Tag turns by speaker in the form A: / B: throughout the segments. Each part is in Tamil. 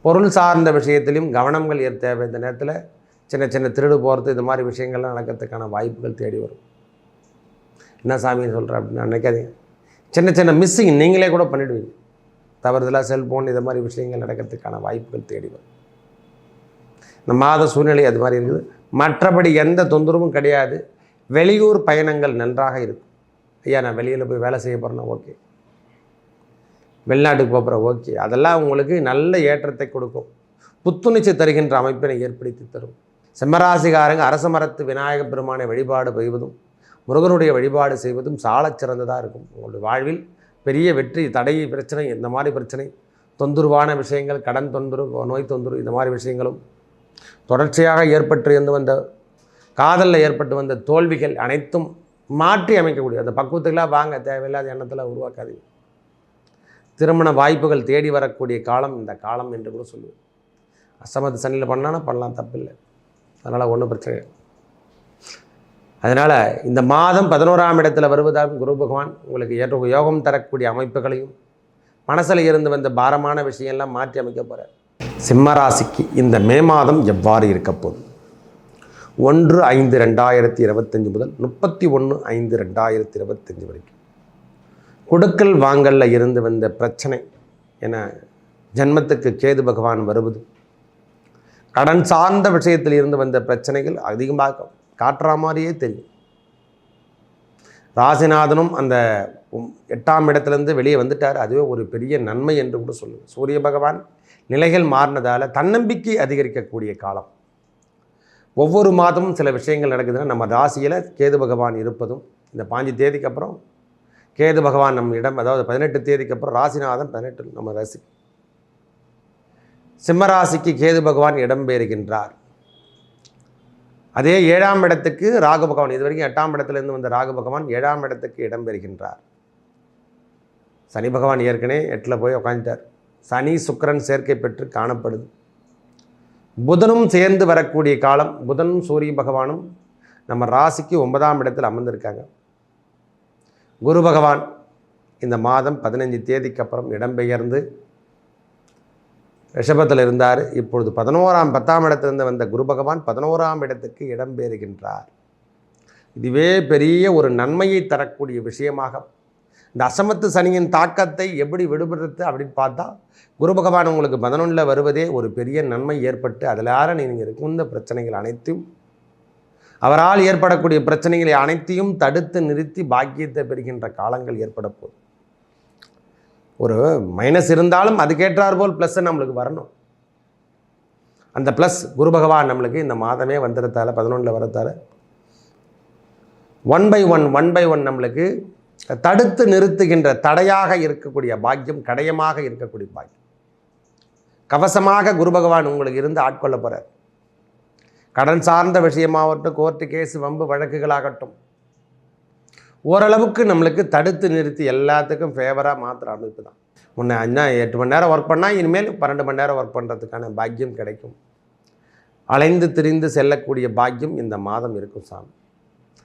A: பொருள் சார்ந்த விஷயத்திலையும் கவனங்கள் தேவை. இந்த நேரத்தில் சின்ன சின்ன திருடு போகிறது இது மாதிரி விஷயங்கள்லாம் நடக்கிறதுக்கான வாய்ப்புகள் தேடி வரும். என்ன சாமின்னு சொல்கிறேன் அப்படின்னு நினைக்காதீங்க. சின்ன சின்ன மிஸ்ஸிங் நீங்களே கூட பண்ணிவிடுவீங்க. தவறுதலாக செல்ஃபோன் இது மாதிரி விஷயங்கள் நடக்கிறதுக்கான வாய்ப்புகள் தேடி வரும். இந்த மாத சூழ்நிலை அது மாதிரி இருக்குது. மற்றபடி எந்த தொந்தரவும் கிடையாது. வெளியூர் பயணங்கள் நன்றாக இருக்கும். ஐயா நான் வெளியில் போய் வேலை செய்ய போகிறேன்னா ஓகே, வெளிநாட்டுக்கு போகிறேன் ஓகே, அதெல்லாம் உங்களுக்கு நல்ல ஏற்றத்தை கொடுக்கும். புத்துணர்ச்சி தருகின்ற அமைப்பினை ஏற்படுத்தி தரும். சிம்மராசிகாரங்க அரச மரத்து விநாயக பெருமானை வழிபாடு செய்வதும் முருகனுடைய வழிபாடு செய்வதும் சாலச் சிறந்ததாக இருக்கும். உங்களுடைய வாழ்வில் பெரிய வெற்றி, தடை பிரச்சனை, இந்த மாதிரி பிரச்சனை, தொந்தரவான விஷயங்கள், கடன் தொந்தரவு, நோய் தொந்தரவு, இந்த மாதிரி விஷயங்களும் தொடர்ச்சியாக ஏற்பட்டு இருந்து வந்த காதலில் ஏற்பட்டு வந்த தோல்விகள் அனைத்தும் மாற்றி அமைக்கக்கூடிய அந்த பக்குவத்துக்கெல்லாம் வாங்க. தேவையில்லாத எண்ணத்தில் உருவாக்காதீங்க. திருமண வாய்ப்புகள் தேடி வரக்கூடிய காலம் இந்த காலம் என்று கூட சொல்லுவேன். அசமத்து சனியில் பண்ணானா பண்ணலாம், தப்பில்லை. அதனால் ஒன்றும் பிரச்சனை இல்லை. அதனால் இந்த மாதம் 11ஆம் இடத்துல வருவதாகவும் குரு பகவான் உங்களுக்கு ஏற்ற யோகம் தரக்கூடிய அமைப்புகளையும் மனசில் இருந்து வந்த பாரமான விஷயம்லாம் மாற்றி அமைக்க போகிறார். சிம்மராசிக்கு இந்த மே மாதம் எவ்வாறு இருக்க போகுது? 1/5/2025 முதல் 31/5/2025 வரைக்கும் கொடுக்கல் வாங்கலில் இருந்து வந்த பிரச்சனை என ஜன்மத்துக்கு கேது பகவான் வருவது, கடன் சார்ந்த விஷயத்தில் இருந்து வந்த பிரச்சனைகள் அதிகமாக காட்டுற மாதிரியே தெரியும். ராசிநாதனும் அந்த 8ஆம் இடத்துலேருந்து வெளியே வந்துட்டார். அதுவே ஒரு பெரிய நன்மை என்று கூட சொல்லுவேன். சூரிய பகவான் நிலைகள் மாறினதால் தன்னம்பிக்கை அதிகரிக்கக்கூடிய காலம். ஒவ்வொரு மாதமும் சில விஷயங்கள் நடக்குதுன்னா நம்ம ராசியில் கேது பகவான் இருப்பதும், இந்த 5 தேதிக்கு அப்புறம் கேது பகவான் நம்ம இடம், அதாவது 18 தேதிக்கு அப்புறம் ராசிநாதன் 18 நம்ம ராசி சிம்மராசிக்கு கேது பகவான் இடம்பெறுகின்றார். அதே 7ஆம் இடத்துக்கு ராகு பகவான், இது வரைக்கும் 8ஆம் இடத்துலேருந்து வந்த ராகு பகவான் 7ஆம் இடத்துக்கு இடம்பெறுகின்றார். சனி பகவான் ஏற்கனவே 8ல் போய் உட்காந்துட்டார். சனி சுக்கிரன் சேர்க்கை பெற்று காணப்படுது. புதனும் சேர்ந்து வரக்கூடிய காலம். புதனும் சூரிய பகவானும் நம்ம ராசிக்கு 9ஆம் இடத்தில் அமர்ந்திருக்காங்க. குரு பகவான் இந்த மாதம் 15 தேதிக்கு அப்புறம் இடம்பெயர்ந்து ரிஷபத்தில் இருந்தார். இப்பொழுது 10ஆம் இடத்திலிருந்து வந்த குரு பகவான் 11ஆம் இடத்துக்கு இடம்பெறுகின்றார். இதுவே பெரிய ஒரு நன்மையை தரக்கூடிய விஷயமாக, இந்த அசமத்து சனியின் தாக்கத்தை எப்படி விடுபடுறது அப்படின்னு பார்த்தா, குரு பகவான் உங்களுக்கு 11ல் வருவதே ஒரு பெரிய நன்மை ஏற்பட்டு அதில் நீங்கள் இருந்த பிரச்சனைகள் அனைத்தையும், அவரால் ஏற்படக்கூடிய பிரச்சனைகளை அனைத்தையும் தடுத்து நிறுத்தி பாக்கியத்தை பெறுகின்ற காலங்கள் ஏற்பட போகுது. ஒரு மைனஸ் இருந்தாலும் அதுக்கேற்றார் போல் ப்ளஸ் நம்மளுக்கு வரணும். அந்த ப்ளஸ் குரு பகவான் நம்மளுக்கு இந்த மாதமே வந்துடுறதால 11ல் வரதால 1/1 நம்மளுக்கு தடுத்து நிறுத்துகின்ற தடையாக இருக்கக்கூடிய பாக்கியம், கடையமாக இருக்கக்கூடிய பாக்கியம், கவசமாக குரு பகவான் உங்களுக்கு இருந்து ஆட்கொள்ள போகிறார். கடன் சார்ந்த விஷயமாகட்டும், கோர்ட்டு கேஸு வம்பு வழக்குகளாகட்டும், ஓரளவுக்கு நம்மளுக்கு தடுத்து நிறுத்தி எல்லாத்துக்கும் ஃபேவராக மாத்திர அமைப்பு தான். முன்னே 8 மணி நேரம் ஒர்க் பண்ணால் இனிமேல் 12 மணி நேரம் ஒர்க் பண்ணுறதுக்கான பாக்கியம் கிடைக்கும். அலைந்து திரிந்து செல்லக்கூடிய பாக்கியம் இந்த மாதம் இருக்கும் சாமி.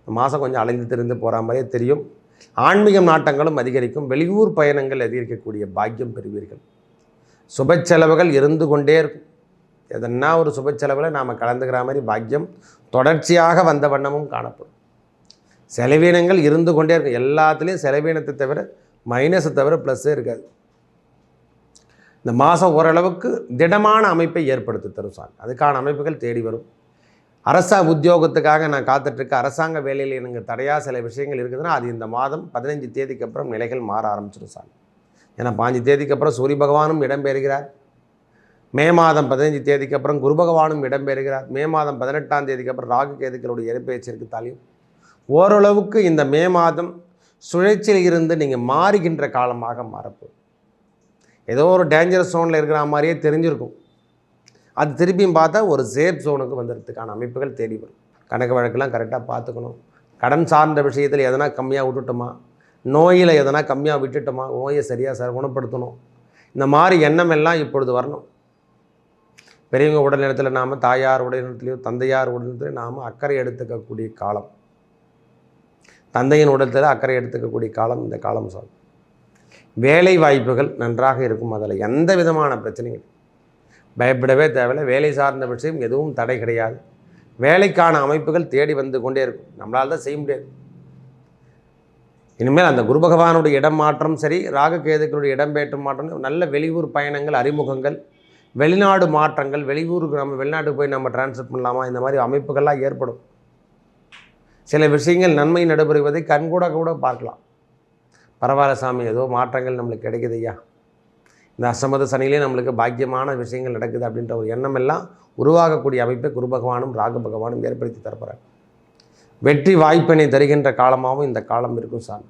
A: இந்த மாதம் கொஞ்சம் அலைந்து திரிந்து போகிற மாதிரியே தெரியும். ஆன்மீகம் நாட்டங்களும் அதிகரிக்கும். வெளியூர் பயணங்கள் அதிகரிக்கக்கூடிய பாக்கியம் பெறுவீர்கள். சுப செலவுகள் இருந்து கொண்டே இருக்கும். எதனா ஒரு சுப செலவில் நாம் கலந்துக்கிற மாதிரி பாக்கியம் தொடர்ச்சியாக வந்த வண்ணமும் காணப்படும். செலவீனங்கள் இருந்து கொண்டே இருக்கும். எல்லாத்துலேயும் செலவீனத்தை தவிர மைனஸை தவிர ப்ளஸ்ஸே இருக்காது. இந்த மாதம் ஓரளவுக்கு திடமான அமைப்பை ஏற்படுத்தி தரும் சார். அதுக்கான அமைப்புகள் தேடி வரும். அரசாங்க உத்தியோகத்துக்காக நான் காத்துட்ருக்க அரசாங்க வேலையில் எனக்கு தடையாக சில விஷயங்கள் இருக்குதுன்னா அது இந்த மாதம் 15 தேதிக்கு அப்புறம் நிலைகள் மாற ஆரம்பிச்சிடும் சார். ஏன்னா 5 தேதிக்கு அப்புறம் சூரிய பகவானும் இடம்பெறுகிறார். மே மாதம் 15 தேதிக்கு அப்புறம் குரு பகவானும் இடம்பெறுகிறார். மே மாதம் 18ஆம் தேதிக்கு அப்புறம் ராகு கேதுக்களுடைய இறைப்பெயர்ச்சிக்கு தாலியும் ஓரளவுக்கு இந்த மே மாதம் சுழற்சியில் இருந்து நீங்கள் மாறுகின்ற காலமாக மாறப்போம். ஏதோ ஒரு டேஞ்சரஸ் ஜோனில் இருக்கிற மாதிரியே தெரிஞ்சிருக்கும். அது திருப்பியும் பார்த்தா ஒரு சேஃப் ஜோனுக்கு வந்துடுறதுக்கான அமைப்புகள் தேடி வரும். கணக்கு வழக்கெல்லாம் கரெக்டாக பார்த்துக்கணும். கடன் சார்ந்த விஷயத்தில் எதனா கம்மியாக விட்டுட்டோமா, நோயில் எதனா கம்மியாக விட்டுட்டோமா, நோயை சரியாக குணப்படுத்தணும். இந்த மாதிரி எண்ணம் எல்லாம் இப்பொழுது வரணும். பெரியவங்க உடல்நலத்தில் நாம், தாயார் உடல்நலத்திலையோ தந்தையார் உடல்நலத்திலையோ நாம் அக்கறை எடுத்துக்கக்கூடிய காலம். தந்தையின் உடலத்தில் அக்கறை எடுத்துக்கக்கூடிய காலம் இந்த காலம் சார். வேலை வாய்ப்புகள் நன்றாக இருக்கும். அதில் எந்த விதமான பிரச்சனையும். பயப்படவே தேவையில்லை. வேலை சார்ந்த விஷயம் எதுவும் தடை கிடையாது. வேலைக்கான அமைப்புகள் தேடி வந்து கொண்டே இருக்கும். நம்மளால் தான் செய்ய முடியாது. இனிமேல் அந்த குரு பகவானுடைய இடம் மாற்றம் சரி, ராகுகேதுக்களுடைய இடம்பெயற்றம் மாற்றம், நல்ல வெளியூர் பயணங்கள், அறிமுகங்கள், வெளிநாடு மாற்றங்கள், வெளியூருக்கு நம்ம வெளிநாட்டுக்கு போய் நம்ம டிரான்ஸ்ஃபர் பண்ணலாமா, இந்த மாதிரி அமைப்புகள்லாம் ஏற்படும். சில விஷயங்கள் நன்மை நடைபெறுவதை கூட பார்க்கலாம். பரவாயில்ல சாமி, ஏதோ மாற்றங்கள் நம்மளுக்கு கிடைக்குது ஐயா, இந்த அஷ்டமத சனியிலே நம்மளுக்கு பாக்கியமான விஷயங்கள் நடக்குது அப்படின்ற ஒரு எண்ணம் எல்லாம் உருவாகக்கூடிய அமைப்பை குரு பகவானும் ராகு பகவானும் ஏற்படுத்தி தரப்போகிறாங்க. வெற்றி வாய்ப்பினை தருகின்ற காலமாகவும் இந்த காலம் இருக்கும் சாமி.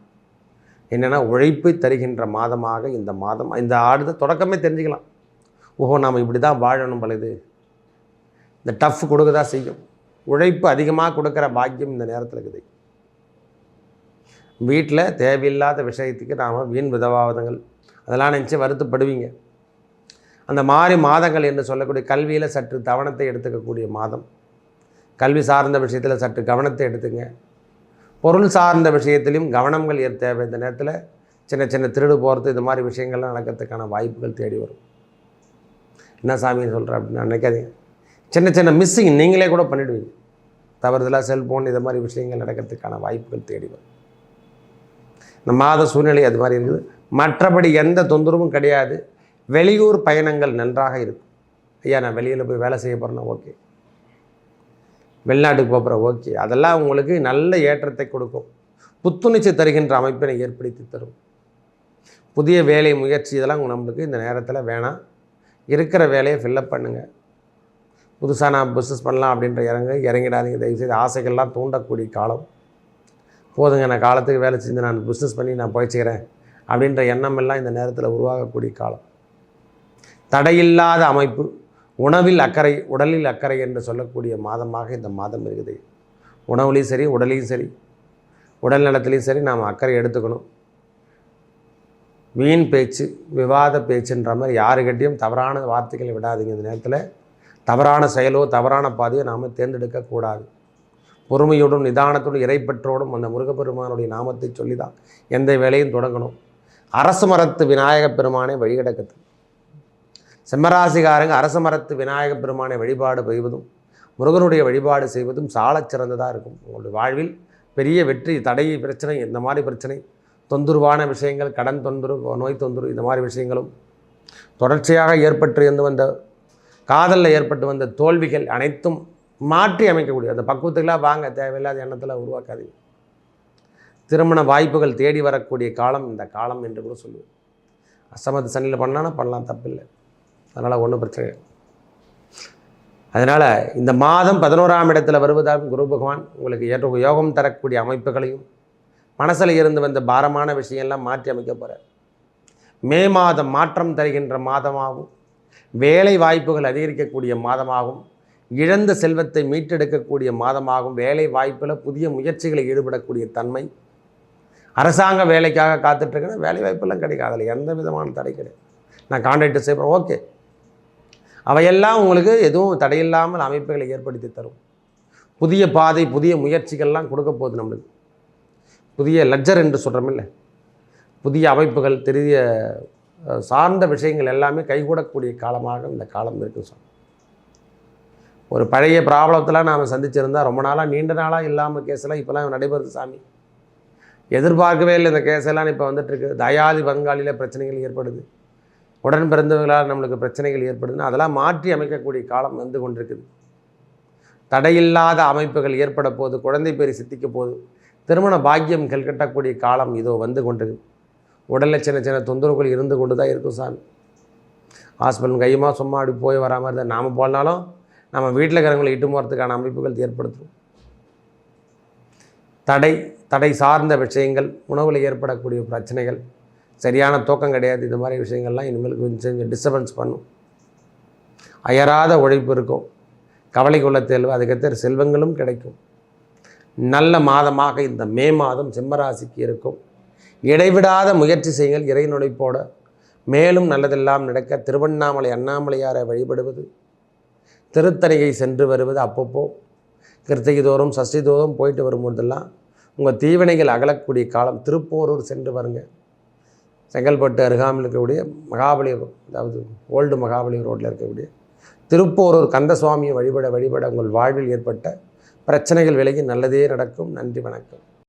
A: என்னென்னா உழைப்பை தருகின்ற மாதமாக இந்த மாதம், இந்த ஆடு தொடக்கமே தெரிஞ்சுக்கலாம். ஓஹோ, நாம் இப்படி தான் வாழணும் பழுது, இந்த டஃப் கொடுக்க தான் செய்யும். உழைப்பு அதிகமாக கொடுக்குற பாக்கியம் இந்த நேரத்தில் இருக்குது. வீட்டில் தேவையில்லாத விஷயத்துக்கு நாம் வீண் விதவாதங்கள் அதெல்லாம் நினச்சி வருத்தப்படுவீங்க. அந்த மாதிரி மாதங்கள் என்று சொல்லக்கூடிய கல்வியில் சற்று கவனத்தை எடுத்துக்கக்கூடிய மாதம். கல்வி சார்ந்த விஷயத்தில் சற்று கவனத்தை எடுத்துங்க. பொருள் சார்ந்த விஷயத்திலையும் கவனங்கள் தேவை. இந்த நேரத்தில் சின்ன சின்ன திருடு போகிறது, இந்த மாதிரி விஷயங்கள்லாம் நடக்கிறதுக்கான வாய்ப்புகள் தேடி வரும். என்ன சாமின்னு சொல்கிறேன் அப்படின்னு நினைக்காதீங்க. சின்ன சின்ன மிஸ்ஸிங் நீங்களே கூட பண்ணிவிடுவீங்க. தவறுதலாக செல்ஃபோன் இது மாதிரி விஷயங்கள் நடக்கிறதுக்கான வாய்ப்புகள் தேடி வரும். இந்த மாத சூழ்நிலை அது மாதிரி இருக்குது. மற்றபடி எந்த தொந்தரவும் கிடையாது. வெளியூர் பயணங்கள் நன்றாக இருக்கும். ஐயா, நான் வெளியில் போய் வேலை செய்ய போகிறேன்னா ஓகே, வெளிநாட்டுக்கு போகிறேன் ஓகே, அதெல்லாம் உங்களுக்கு நல்ல ஏற்றத்தை கொடுக்கும். புத்துணர்ச்சி தருகின்ற அமைப்பினை ஏற்படுத்தி தரும். புதிய வேலை முயற்சி இதெல்லாம் நம்மளுக்கு இந்த நேரத்தில் வேணாம். இருக்கிற வேலையை ஃபில்லப் பண்ணுங்கள். புதுசாக நான் பிஸ்னஸ் பண்ணலாம் அப்படின்ற இறங்கிடாதீங்க தயவுசெய்து. ஆசைகள்லாம் தூண்டக்கூடிய காலம். போதுங்க, நான் காலத்துக்கு வேலை செஞ்சு நான் பிஸ்னஸ் பண்ணி நான் போய்ச்சிக்கிறேன் அப்படின்ற எண்ணம் எல்லாம் இந்த நேரத்தில் உருவாகக்கூடிய காலம். தடையில்லாத அமைப்பு, உணவில் அக்கறை, உடலில் அக்கறை என்று சொல்லக்கூடிய மாதமாக இந்த மாதம் இருக்குது. உணவுலையும் சரி, உடலையும் சரி, உடல் நலத்திலையும் சரி நாம் அக்கறை எடுத்துக்கணும். வீண் பேச்சு, விவாத பேச்சுன்ற மாதிரி யாருக்கிட்டையும் தவறான வார்த்தைகளை விடாதீங்க. இந்த நேரத்தில் தவறான செயலோ தவறான பாதையோ நாம் தேர்ந்தெடுக்கக்கூடாது. பொறுமையோடும் நிதானத்தோடும் இறைப்பற்றோடும் அந்த முருகப்பெருமானுடைய நாமத்தை சொல்லி தான் எந்த வேலையும் தொடங்கணும். அரச மரத்து விநாயக பெருமானை வழிகடக்கத்து. சிம்மராசிகாரங்க அரச மரத்து விநாயக பெருமானை வழிபாடு செய்வதும் முருகனுடைய வழிபாடு செய்வதும் சாலச் சிறந்ததாக இருக்கும். உங்களுடைய வாழ்வில் பெரிய வெற்றி, தடை பிரச்சனை, இந்த மாதிரி பிரச்சனை, தொந்தரவான விஷயங்கள், கடன் தொந்தரவு, நோய் தொந்தரவு, இந்த மாதிரி விஷயங்களும் தொடர்ச்சியாக ஏற்பட்டு இருந்து வந்த காதலில் ஏற்பட்டு வந்த தோல்விகள் அனைத்தும் மாற்றி அமைக்கக்கூடிய அந்த பக்குவத்துக்கெல்லாம் வாங்க. தேவையில்லாத எண்ணத்தில் உருவாக்காதீங்க. திருமண வாய்ப்புகள் தேடி வரக்கூடிய காலம் இந்த காலம் என்று கூட சொல்லுவேன். அஷ்டமத்து சனியில் பண்ணலாம், தப்பில்லை. அதனால் ஒன்றும் பிரச்சனை இல்லை. அதனால் இந்த மாதம் 11ஆம் இடத்துல வருவதாக குரு பகவான் உங்களுக்கு யோகம் தரக்கூடிய அமைப்புகளையும் மனசில் இருந்து வந்த பாரமான விஷயம்லாம் மாற்றி அமைக்க போகிறார். மே மாதம் மாற்றம் தருகின்ற மாதமாகவும், வேலை வாய்ப்புகள் அதிகரிக்கக்கூடிய மாதமாகவும், இழந்த செல்வத்தை மீட்டெடுக்கக்கூடிய மாதமாகவும், வேலை வாய்ப்பில் புதிய முயற்சிகளை ஈடுபடக்கூடிய தன்மை, அரசாங்க வேலைக்காக காத்துட்ருக்கேன்னா வேலை வாய்ப்பெல்லாம் கிடைக்கும். அதில் எந்த விதமான தடை கிடையாது. நான் கான்ட்ராக்ட் செய்கிறேன் ஓகே, அவையெல்லாம் உங்களுக்கு எதுவும் தடையில்லாமல் அமைப்புகளை ஏற்படுத்தி தரும். புதிய பாதை, புதிய முயற்சிகள்லாம் கொடுக்க போகுது. நம்மளுக்கு புதிய லட்ஜர் என்று சொல்கிறோமில்ல, புதிய அமைப்புகள், தெரிய சார்ந்த விஷயங்கள் எல்லாமே கைகூடக்கூடிய காலமாக இந்த காலம் இருக்குது சார். ஒரு பழைய ப்ராப்ளத்தெல்லாம் நாம் சந்திச்சிருந்தால் ரொம்ப நாளாக நீண்ட நாளாக இல்லாமல் கேஸெல்லாம் இப்போலாம் நடைபெறுது சாமி. எதிர்பார்க்கவே இல்லை இந்த கேஸெல்லாம் இப்போ வந்துட்டுருக்கு. தயாதி பங்காளியில் பிரச்சனைகள் ஏற்படுது, உடன் பிறந்தவர்களால் நம்மளுக்கு பிரச்சனைகள் ஏற்படுதுன்னா அதெல்லாம் மாற்றி அமைக்கக்கூடிய காலம் வந்து கொண்டிருக்குது. தடையில்லாத அமைப்புகள் ஏற்பட போது, குழந்தை பேரி சித்திக்க போது, திருமண பாக்கியம் கட்டக்கூடிய காலம் இதோ வந்து கொண்டிருக்கு. உடலில் சின்ன சின்ன தொந்தரவுகள் இருந்து கொண்டு தான் இருக்கும் சாமி. ஹாஸ்பிட்டல் கையுமா சும்மா அப்படி போய் வரா மாதிரி தான் நாம் போனாலும் நம்ம வீட்டில் இருக்கிறவங்களை இட்டு போகிறதுக்கான அமைப்புகள் ஏற்படுத்தும். தடை சார்ந்த விஷயங்கள், உணவில் ஏற்படக்கூடிய பிரச்சனைகள், சரியான தூக்கம் கிடையாது, இந்த மாதிரி விஷயங்கள்லாம் இனிமேல் கொஞ்சம் டிஸ்டர்பன்ஸ் பண்ணும். அயராத உழைப்பு இருக்கும், கவலைக்குள்ள தேர்வு, அதுக்கேற்ற செல்வங்களும் கிடைக்கும். நல்ல மாதமாக இந்த மே மாதம் சிம்மராசிக்கு இருக்கும். இடைவிடாத முயற்சி செய்யுங்கள். இறை நுழைப்போட மேலும் நல்லதெல்லாம் நடக்க திருவண்ணாமலை அண்ணாமலையாரை வழிபடுவது, திருத்தணிகை சென்று வருவது, அப்பப்போ கிருத்திகை தோறும் சஷ்டி தோறும் போயிட்டு வரும்போதெல்லாம் உங்கள் தீவினைகள் அகலக்கூடிய காலம். திருப்போரூர் சென்று வருங்க. செங்கல்பட்டு அருகாமையில் இருக்கக்கூடிய மகாபலிபுரம், அதாவது ஓல்டு மகாபலிபுரம் ரோட்டில் இருக்கக்கூடிய திருப்போரூர் கந்தசுவாமியை வழிபட வழிபட உங்கள் வாழ்வில் ஏற்பட்ட பிரச்சனைகள் விலகி நல்லதே நடக்கும். நன்றி, வணக்கம்.